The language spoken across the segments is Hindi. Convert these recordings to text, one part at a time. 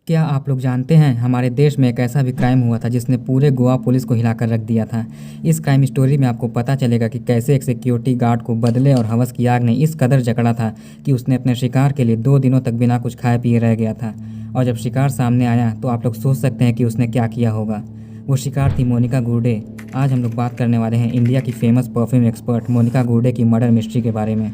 क्या आप लोग जानते हैं हमारे देश में एक ऐसा भी क्राइम हुआ था जिसने पूरे गोवा पुलिस को हिलाकर रख दिया था। इस क्राइम स्टोरी में आपको पता चलेगा कि कैसे एक सिक्योरिटी गार्ड को बदले और हवस की आग ने इस कदर जकड़ा था कि उसने अपने शिकार के लिए 2 दिनों तक बिना कुछ खाए पिए रह गया था। और जब शिकार सामने आया तो आप लोग सोच सकते हैं कि उसने क्या किया होगा। वो शिकार थी मोनिका गुर्डे। आज हम लोग बात करने वाले हैं इंडिया की फेमस परफ्यूम एक्सपर्ट मोनिका गुर्डे की मर्डर मिस्ट्री के बारे में।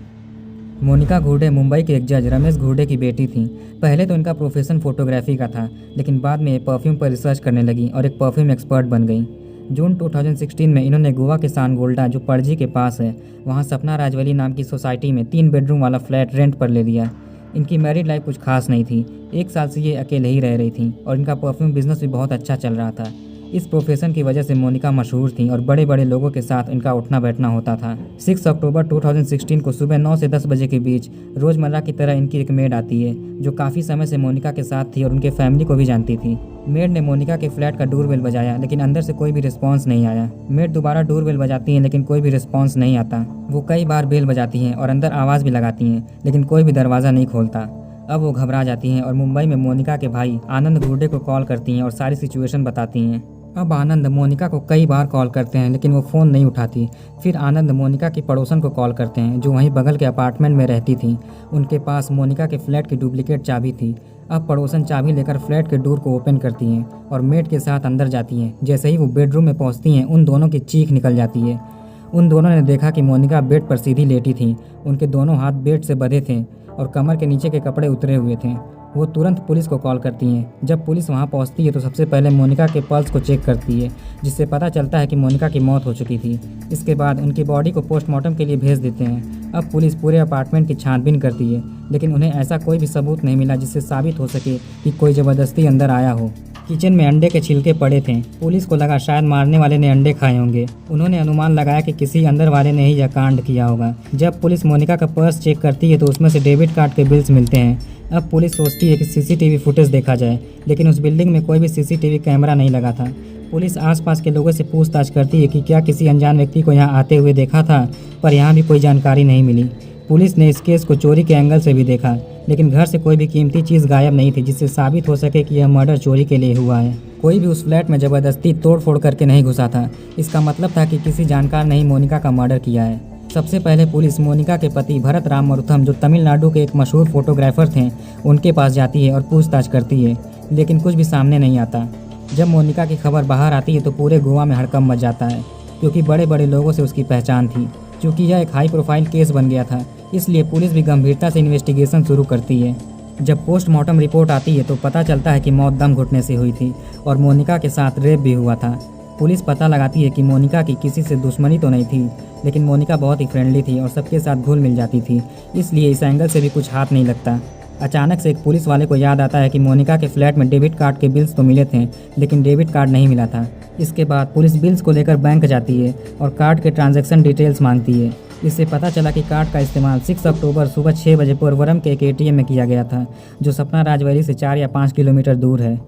मोनिका गुर्डे मुंबई के एक जज रमेश गुर्डे की बेटी थीं। पहले तो इनका प्रोफेशन फोटोग्राफी का था, लेकिन बाद में ये परफ्यूम पर रिसर्च करने लगी और एक परफ्यूम एक्सपर्ट बन गई। जून 2016 में इन्होंने गोवा के सानगोल्डा, जो पणजी के पास है, वहाँ सपना राजवली नाम की सोसाइटी में 3 बेडरूम वाला फ्लैट रेंट पर ले लिया। इनकी मैरिड लाइफ कुछ खास नहीं थी। 1 साल से ये अकेले ही रह रही थी और इनका परफ्यूम बिजनेस भी बहुत अच्छा चल रहा था। इस प्रोफेशन की वजह से मोनिका मशहूर थी और बड़े बड़े लोगों के साथ इनका उठना बैठना होता था। 6 अक्टूबर 2016 को सुबह 9 से 10 बजे के बीच रोज़मर्रा की तरह इनकी एक मेड आती है, जो काफ़ी समय से मोनिका के साथ थी और उनके फैमिली को भी जानती थी। मेड ने मोनिका के फ्लैट का डोरबेल बजाया, लेकिन अंदर से कोई भी रिस्पॉन्स नहीं आया। मेड दोबारा डोरबेल बजाती हैं, लेकिन कोई भी रिस्पॉन्स नहीं आता। वो कई बार बेल बजाती हैं और अंदर आवाज़ भी लगाती हैं, लेकिन कोई भी दरवाज़ा नहीं खोलता। अब वो घबरा जाती हैं और मुंबई में मोनिका के भाई आनंद गुर्डे को कॉल करती हैं और सारी सिचुएशन बताती हैं। अब आनंद मोनिका को कई बार कॉल करते हैं, लेकिन वो फ़ोन नहीं उठाती। फिर आनंद मोनिका की पड़ोसन को कॉल करते हैं, जो वहीं बगल के अपार्टमेंट में रहती थी। उनके पास मोनिका के फ्लैट की डुप्लीकेट चाबी थी। अब पड़ोसन चाबी लेकर फ्लैट के डोर को ओपन करती हैं और मेड के साथ अंदर जाती हैं। जैसे ही वो बेडरूम में पहुंचती हैं, उन दोनों की चीख निकल जाती है। उन दोनों ने देखा कि मोनिका बेड पर सीधी लेटी थी। उनके दोनों हाथ बेड से बंधे थे और कमर के नीचे के कपड़े उतरे हुए थे। वो तुरंत पुलिस को कॉल करती हैं। जब पुलिस वहां पहुंचती है तो सबसे पहले मोनिका के पल्स को चेक करती है, जिससे पता चलता है कि मोनिका की मौत हो चुकी थी। इसके बाद उनकी बॉडी को पोस्टमार्टम के लिए भेज देते हैं। अब पुलिस पूरे अपार्टमेंट की छानबीन करती है, लेकिन उन्हें ऐसा कोई भी सबूत नहीं मिला जिससे साबित हो सके कि कोई ज़बरदस्ती अंदर आया हो। किचन में अंडे के छिलके पड़े थे। पुलिस को लगा शायद मारने वाले ने अंडे खाए होंगे। उन्होंने अनुमान लगाया कि किसी अंदर वाले ने ही यह कांड किया होगा। जब पुलिस मोनिका का पर्स चेक करती है तो उसमें से डेबिट कार्ड के बिल्स मिलते हैं। अब पुलिस सोचती है कि सीसीटीवी फुटेज देखा जाए, लेकिन उस बिल्डिंग में कोई भी सीसीटीवी कैमरा नहीं लगा था। पुलिस आसपास के लोगों से पूछताछ करती है कि क्या किसी अनजान व्यक्ति को यहाँ आते हुए देखा था, पर यहाँ भी कोई जानकारी नहीं मिली। पुलिस ने इस केस को चोरी के एंगल से भी देखा, लेकिन घर से कोई भी कीमती चीज़ गायब नहीं थी जिससे साबित हो सके कि यह मर्डर चोरी के लिए हुआ है। कोई भी उस फ्लैट में ज़बरदस्ती तोड़फोड़ करके नहीं घुसा था। इसका मतलब था कि किसी जानकार ने ही मोनिका का मर्डर किया है। सबसे पहले पुलिस मोनिका के पति भरत राम मरुथम, जो तमिलनाडु के एक मशहूर फोटोग्राफर थे, उनके पास जाती है और पूछताछ करती है, लेकिन कुछ भी सामने नहीं आता। जब मोनिका की खबर बाहर आती है तो पूरे गोवा में हड़कंप मच जाता है, क्योंकि बड़े बड़े लोगों से उसकी पहचान थी। क्योंकि यह एक हाई प्रोफाइल केस बन गया था, इसलिए पुलिस भी गंभीरता से इन्वेस्टिगेशन शुरू करती है। जब पोस्टमार्टम रिपोर्ट आती है तो पता चलता है कि मौत दम घुटने से हुई थी और मोनिका के साथ रेप भी हुआ था। पुलिस पता लगाती है कि मोनिका की किसी से दुश्मनी तो नहीं थी, लेकिन मोनिका बहुत ही फ्रेंडली थी और सबके साथ घुल मिल जाती थी, इसलिए इस एंगल से भी कुछ हाथ नहीं लगता। अचानक से एक पुलिस वाले को याद आता है कि मोनिका के फ्लैट में डेबिट कार्ड के बिल्स तो मिले थे, लेकिन डेबिट कार्ड नहीं मिला था। इसके बाद पुलिस बिल्स को लेकर बैंक जाती है और कार्ड के ट्रांजैक्शन डिटेल्स मांगती है। इससे पता चला कि कार्ड का इस्तेमाल 6 अक्टूबर सुबह 6 बजे पोरवरम के एक एटीएम में किया गया था, जो सपना राजवैली से 4 या 5 किलोमीटर दूर है।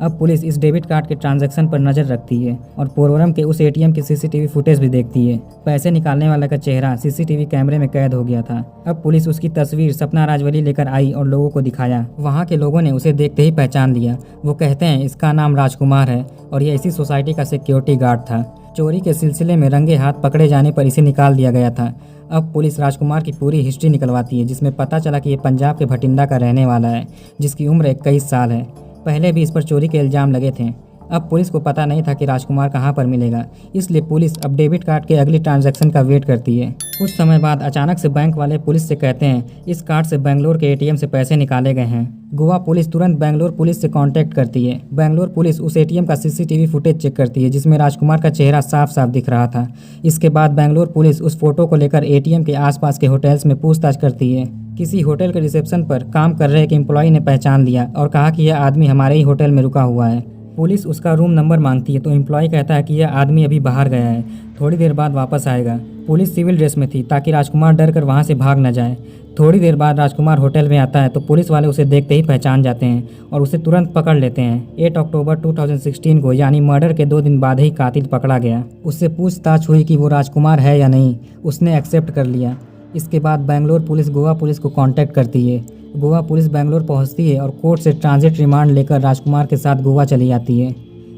अब पुलिस इस डेबिट कार्ड के ट्रांजैक्शन पर नज़र रखती है और पोरवरम के उस एटीएम की सीसीटीवी फुटेज भी देखती है। पैसे निकालने वाले का चेहरा सीसीटीवी कैमरे में कैद हो गया था। अब पुलिस उसकी तस्वीर सपना राजवली लेकर आई और लोगों को दिखाया। वहाँ के लोगों ने उसे देखते ही पहचान लिया। वो कहते हैं इसका नाम राजकुमार है और यह इसी सोसाइटी का सिक्योरिटी गार्ड था। चोरी के सिलसिले में रंगे हाथ पकड़े जाने पर इसे निकाल दिया गया था। अब पुलिस राजकुमार की पूरी हिस्ट्री निकलवाती है, जिसमें पता चला कि ये पंजाब के भटिंडा का रहने वाला है, जिसकी उम्र 21 साल है। पहले भी इस पर चोरी के इल्ज़ाम लगे थे। अब पुलिस को पता नहीं था कि राजकुमार कहाँ पर मिलेगा, इसलिए पुलिस अब डेबिट कार्ड के अगली ट्रांजैक्शन का वेट करती है। कुछ समय बाद अचानक से बैंक वाले पुलिस से कहते हैं इस कार्ड से बेंगलोर के एटीएम से पैसे निकाले गए हैं। गोवा पुलिस तुरंत बेंगलोर पुलिस से कांटेक्ट करती है। बेंगलोर पुलिस उस एटीएम का सीसीटीवी फुटेज चेक करती है, जिसमें राजकुमार का चेहरा साफ साफ दिख रहा था। इसके बाद बेंगलोर पुलिस उस फोटो को लेकर एटीएम के आसपास के होटल्स में पूछताछ करती है। किसी होटल के रिसेप्शन पर काम कर रहे एक एम्प्लॉय ने पहचान लिया और कहा कि यह आदमी हमारे ही होटल में रुका हुआ है। पुलिस उसका रूम नंबर मांगती है तो एम्प्लॉय कहता है कि यह आदमी अभी बाहर गया है, थोड़ी देर बाद वापस आएगा। पुलिस सिविल ड्रेस में थी ताकि राजकुमार डर कर वहाँ से भाग न जाए। थोड़ी देर बाद राजकुमार होटल में आता है तो पुलिस वाले उसे देखते ही पहचान जाते हैं और उसे तुरंत पकड़ लेते हैं। 8 अक्टूबर 2016 को, यानी मर्डर के 2 दिन बाद ही कातिल पकड़ा गया। उससे पूछताछ हुई कि वो राजकुमार है या नहीं। उसने एक्सेप्ट कर लिया। इसके बाद बेंगलोर पुलिस गोवा पुलिस को कांटेक्ट करती है। गोवा पुलिस बेंगलोर पहुंचती है और कोर्ट से ट्रांजिट रिमांड लेकर राजकुमार के साथ गोवा चली जाती है।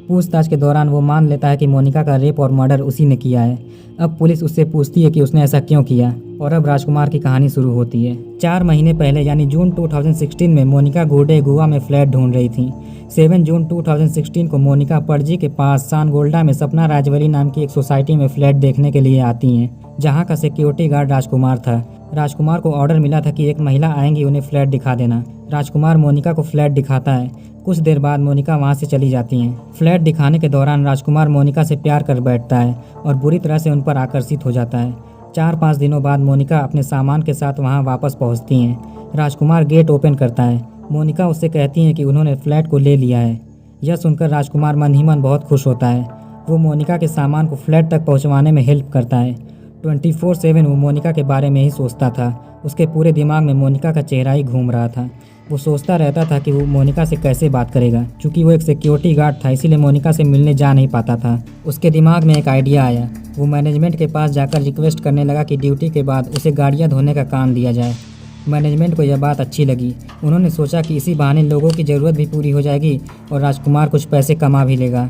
पूछताछ के दौरान वो मान लेता है कि मोनिका का रेप और मर्डर उसी ने किया है। अब पुलिस उससे पूछती है कि उसने ऐसा क्यों किया और अब राजकुमार की कहानी शुरू होती है। 4 महीने पहले यानी जून 2016 में मोनिका गुर्डे गोवा में फ्लैट ढूंढ रही थी। 7 जून 2016 को मोनिका पणजी के पास सानगोल्डा में सपना राजवरी नाम की एक सोसाइटी में फ्लैट देखने के लिए आती हैं, जहां का सिक्योरिटी गार्ड राजकुमार था। राजकुमार को ऑर्डर मिला था कि एक महिला आएंगी, उन्हें फ्लैट दिखा देना। राजकुमार मोनिका को फ्लैट दिखाता है। कुछ देर बाद मोनिका वहां से चली जाती हैं। फ्लैट दिखाने के दौरान राजकुमार मोनिका से प्यार कर बैठता है और बुरी तरह से उन पर आकर्षित हो जाता है। 4-5 दिनों बाद मोनिका अपने सामान के साथ वहां वापस पहुंचती हैं। राजकुमार गेट ओपन करता है। मोनिका उससे कहती है कि उन्होंने फ्लैट को ले लिया है। यह सुनकर राजकुमार मन ही मन बहुत खुश होता है। वो मोनिका के सामान को फ्लैट तक पहुंचवाने में हेल्प करता है। 24/7 वो मोनिका के बारे में ही सोचता था। उसके पूरे दिमाग में मोनिका का चेहरा ही घूम रहा था। वो सोचता रहता था कि वो मोनिका से कैसे बात करेगा। चूँकि वो एक सिक्योरिटी गार्ड था, इसीलिए मोनिका से मिलने जा नहीं पाता था। उसके दिमाग में एक आइडिया आया। वो मैनेजमेंट के पास जाकर रिक्वेस्ट करने लगा कि ड्यूटी के बाद उसे गाड़ियाँ धोने का काम दिया जाए। मैनेजमेंट को यह बात अच्छी लगी। उन्होंने सोचा कि इसी बहाने लोगों की ज़रूरत भी पूरी हो जाएगी और राजकुमार कुछ पैसे कमा भी लेगा।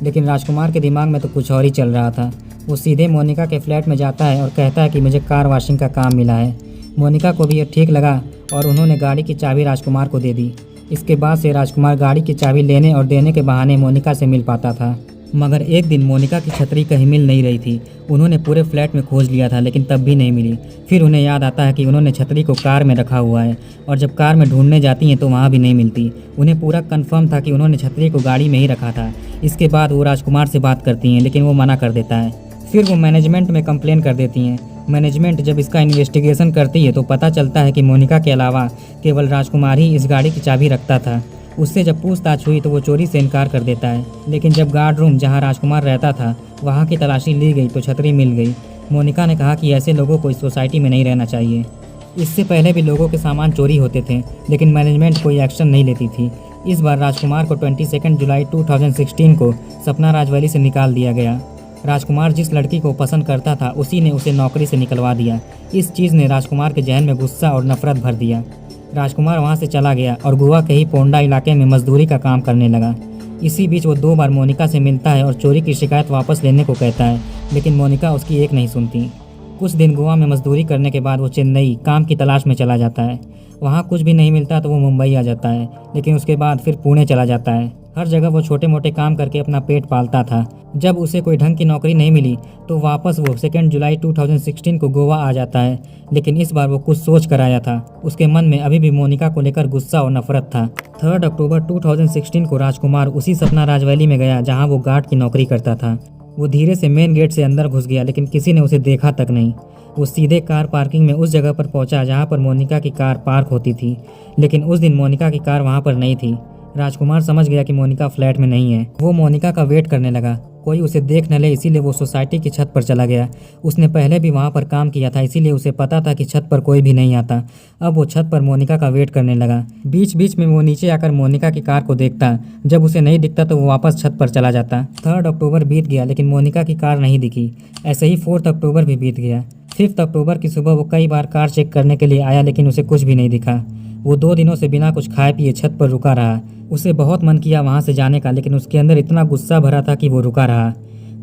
लेकिन राजकुमार के दिमाग में तो कुछ और ही चल रहा था। वो सीधे मोनिका के फ्लैट में जाता है और कहता है कि मुझे कार वॉशिंग का काम मिला है। मोनिका को भी यह ठीक लगा और उन्होंने गाड़ी की चाबी राजकुमार को दे दी। इसके बाद से राजकुमार गाड़ी की चाबी लेने और देने के बहाने मोनिका से मिल पाता था। मगर एक दिन मोनिका की छतरी कहीं मिल नहीं रही थी। उन्होंने पूरे फ्लैट में खोज लिया था, लेकिन तब भी नहीं मिली। फिर उन्हें याद आता है कि उन्होंने छतरी को कार में रखा हुआ है और जब कार में ढूंढने जाती हैं तो वहाँ भी नहीं मिलती। उन्हें पूरा कन्फर्म था कि उन्होंने छतरी को गाड़ी में ही रखा था। इसके बाद वो राजकुमार से बात करती हैं, लेकिन वो मना कर देता है। फिर वो मैनेजमेंट में कंप्लेन कर देती हैं। मैनेजमेंट जब इसका इन्वेस्टिगेशन करती है तो पता चलता है कि मोनिका के अलावा केवल राजकुमार ही इस गाड़ी की चाबी रखता था। उससे जब पूछताछ हुई तो वो चोरी से इनकार कर देता है। लेकिन जब गार्ड रूम जहां राजकुमार रहता था वहां की तलाशी ली गई तो छतरी मिल गई। मोनिका ने कहा कि ऐसे लोगों को इस सोसाइटी में नहीं रहना चाहिए। इससे पहले भी लोगों के सामान चोरी होते थे, लेकिन मैनेजमेंट कोई एक्शन नहीं लेती थी। इस बार राजकुमार को 22 जुलाई 2016 को सपना राजवरी से निकाल दिया गया। राजकुमार जिस लड़की को पसंद करता था उसी ने उसे नौकरी से निकलवा दिया। इस चीज़ ने राजकुमार के जहन में गुस्सा और नफरत भर दिया। राजकुमार वहां से चला गया और गोवा के ही पोंडा इलाके में मजदूरी का काम करने लगा। इसी बीच वो 2 बार मोनिका से मिलता है और चोरी की शिकायत वापस लेने को कहता है, लेकिन मोनिका उसकी एक नहीं सुनती। कुछ दिन गोवा में मजदूरी करने के बाद वो चेन्नई काम की तलाश में चला जाता है। वहाँ कुछ भी नहीं मिलता तो वो मुंबई आ जाता है, लेकिन उसके बाद फिर पुणे चला जाता है। हर जगह वो छोटे मोटे काम करके अपना पेट पालता था। जब उसे कोई ढंग की नौकरी नहीं मिली तो वापस वो 2 जुलाई 2016 को गोवा आ जाता है, लेकिन इस बार वो कुछ सोच कर आया था। उसके मन में अभी भी मोनिका को लेकर गुस्सा और नफरत था। 3 अक्टूबर 2016 को राजकुमार उसी सपना राजवैली में गया जहाँ वो गार्ड की नौकरी करता था। वो धीरे से मेन गेट से अंदर घुस गया, लेकिन किसी ने उसे देखा तक नहीं। वो सीधे कार पार्किंग में उस जगह पर पहुंचा जहां पर मोनिका की कार पार्क होती थी, लेकिन उस दिन मोनिका की कार वहां पर नहीं थी। राजकुमार समझ गया कि मोनिका फ्लैट में नहीं है। वो मोनिका का वेट करने लगा, कोई उसे देख न ले, इसीलिए वो सोसाइटी की छत पर चला गया। उसने पहले भी वहां पर काम किया था, इसीलिए उसे पता था कि छत पर कोई भी नहीं आता। अब वो छत पर मोनिका का वेट करने लगा। बीच बीच में वो नीचे आकर मोनिका की कार को देखता। जब उसे नहीं दिखता तो वो वापस छत पर चला जाता। 3 अक्टूबर बीत गया, लेकिन मोनिका की कार नहीं दिखी। ऐसे ही 4 अक्टूबर भी बीत गया। 5 अक्टूबर की सुबह वो कई बार कार चेक करने के लिए आया, लेकिन उसे कुछ भी नहीं दिखा। वो 2 दिनों से बिना कुछ खाए पिए छत पर रुका रहा। उसे बहुत मन किया वहाँ से जाने का, लेकिन उसके अंदर इतना गुस्सा भरा था कि वो रुका रहा।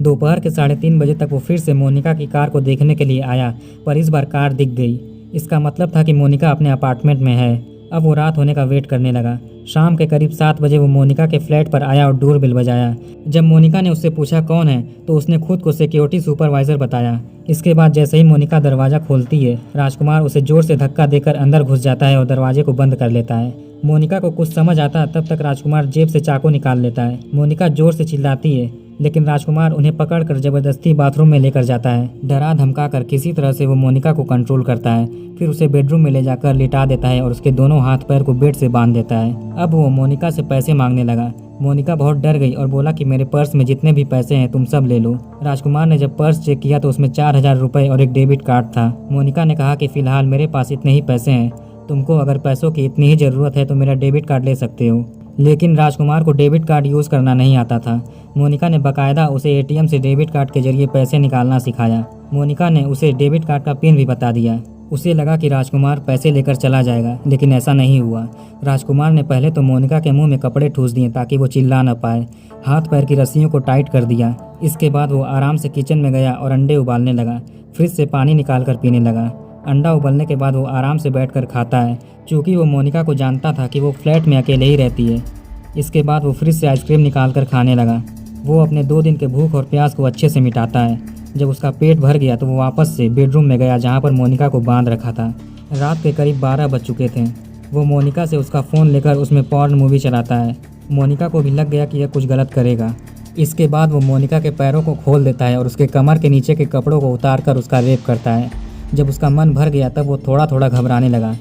दोपहर के 3:30 बजे तक वो फिर से मोनिका की कार को देखने के लिए आया, पर इस बार कार दिख गई। इसका मतलब था कि मोनिका अपने अपार्टमेंट में है। अब वो रात होने का वेट करने लगा। शाम के करीब 7 बजे वो मोनिका के फ्लैट पर आया और डोरबेल बजाया। जब मोनिका ने उससे पूछा कौन है, तो उसने खुद को सिक्योरिटी सुपरवाइजर बताया। इसके बाद जैसे ही मोनिका दरवाज़ा खोलती है, राजकुमार उसे जोर से धक्का देकर अंदर घुस जाता है और दरवाजे को बंद कर लेता है। मोनिका को कुछ समझ आता तब तक राजकुमार जेब से चाकू निकाल लेता है। मोनिका जोर से चिल्लाती है, लेकिन राजकुमार उन्हें पकड़कर जबरदस्ती बाथरूम में लेकर जाता है। डरा धमका कर किसी तरह से वो मोनिका को कंट्रोल करता है, फिर उसे बेडरूम में ले जाकर लिटा देता है और उसके दोनों हाथ पैर को बेड से बांध देता है। अब वो मोनिका से पैसे मांगने लगा। मोनिका बहुत डर गई और बोला कि मेरे पर्स में जितने भी पैसे हैं तुम सब ले लो। राजकुमार ने जब पर्स चेक किया तो उसमें 4000 रुपये और एक डेबिट कार्ड था। मोनिका ने कहा कि फ़िलहाल मेरे पास इतने ही पैसे हैं, तुमको अगर पैसों की इतनी ही ज़रूरत है तो मेरा डेबिट कार्ड ले सकते हो। लेकिन राजकुमार को डेबिट कार्ड यूज़ करना नहीं आता था। मोनिका ने बाकायदा उसे एटीएम से डेबिट कार्ड के जरिए पैसे निकालना सिखाया। मोनिका ने उसे डेबिट कार्ड का पिन भी बता दिया। उसे लगा कि राजकुमार पैसे लेकर चला जाएगा, लेकिन ऐसा नहीं हुआ। राजकुमार ने पहले तो मोनिका के मुंह में कपड़े ठूस दिए ताकि वो चिल्ला न पाए, हाथ पैर की रस्सियों को टाइट कर दिया। इसके बाद वो आराम से किचन में गया और अंडे उबालने लगा। फ्रिज से पानी निकाल कर पीने लगा। अंडा उबलने के बाद वो आराम से बैठकर खाता है, क्योंकि वो मोनिका को जानता था कि वो फ्लैट में अकेले ही रहती है। इसके बाद वो फ्रिज से आइसक्रीम निकाल कर खाने लगा। वो अपने 2 दिन के भूख और प्यास को अच्छे से मिटाता है। जब उसका पेट भर गया तो वो वापस से बेडरूम में गया, जहाँ पर मोनिका को बांध रखा था। रात के करीब 12 बज चुके थे। वो मोनिका से उसका फ़ोन लेकर उसमें पॉर्न मूवी चलाता है। मोनिका को भी लग गया कि यह कुछ गलत करेगा। इसके बाद वो मोनिका के पैरों को खोल देता है और उसके कमर के नीचे के कपड़ों को उतार कर उसका रेप करता है। जब उसका मन भर गया तब वो थोड़ा थोड़ा घबराने लगा।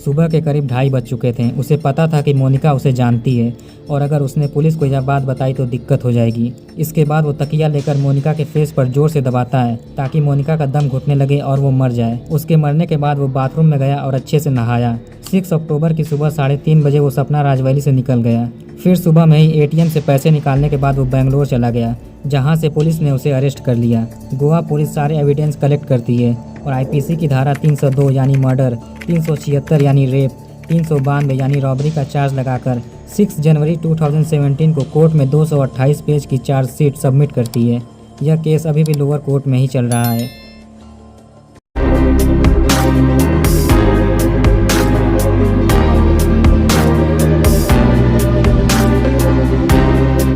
सुबह के करीब 2:30 बज चुके थे। उसे पता था कि मोनिका उसे जानती है और अगर उसने पुलिस को यह बात बताई तो दिक्कत हो जाएगी। इसके बाद वो तकिया लेकर मोनिका के फेस पर जोर से दबाता है ताकि मोनिका का दम घुटने लगे और वो मर जाए। उसके मरने के बाद वो बाथरूम में गया और अच्छे से नहाया। 6 अक्टूबर की सुबह 3:30 बजे वो सपना राजवैली से निकल गया। फिर सुबह में ही ATM से पैसे निकालने के बाद वो बेंगलोर चला गया, जहाँ से पुलिस ने उसे अरेस्ट कर लिया। गोवा पुलिस सारे एविडेंस कलेक्ट करती है और IPC की धारा 302 यानी मर्डर, 376 यानी रेप, 392 यानी रॉबरी का चार्ज लगाकर 6 जनवरी 2017 को कोर्ट में 228 पेज की चार्जशीट सबमिट करती है। यह केस अभी भी लोअर कोर्ट में ही चल रहा है।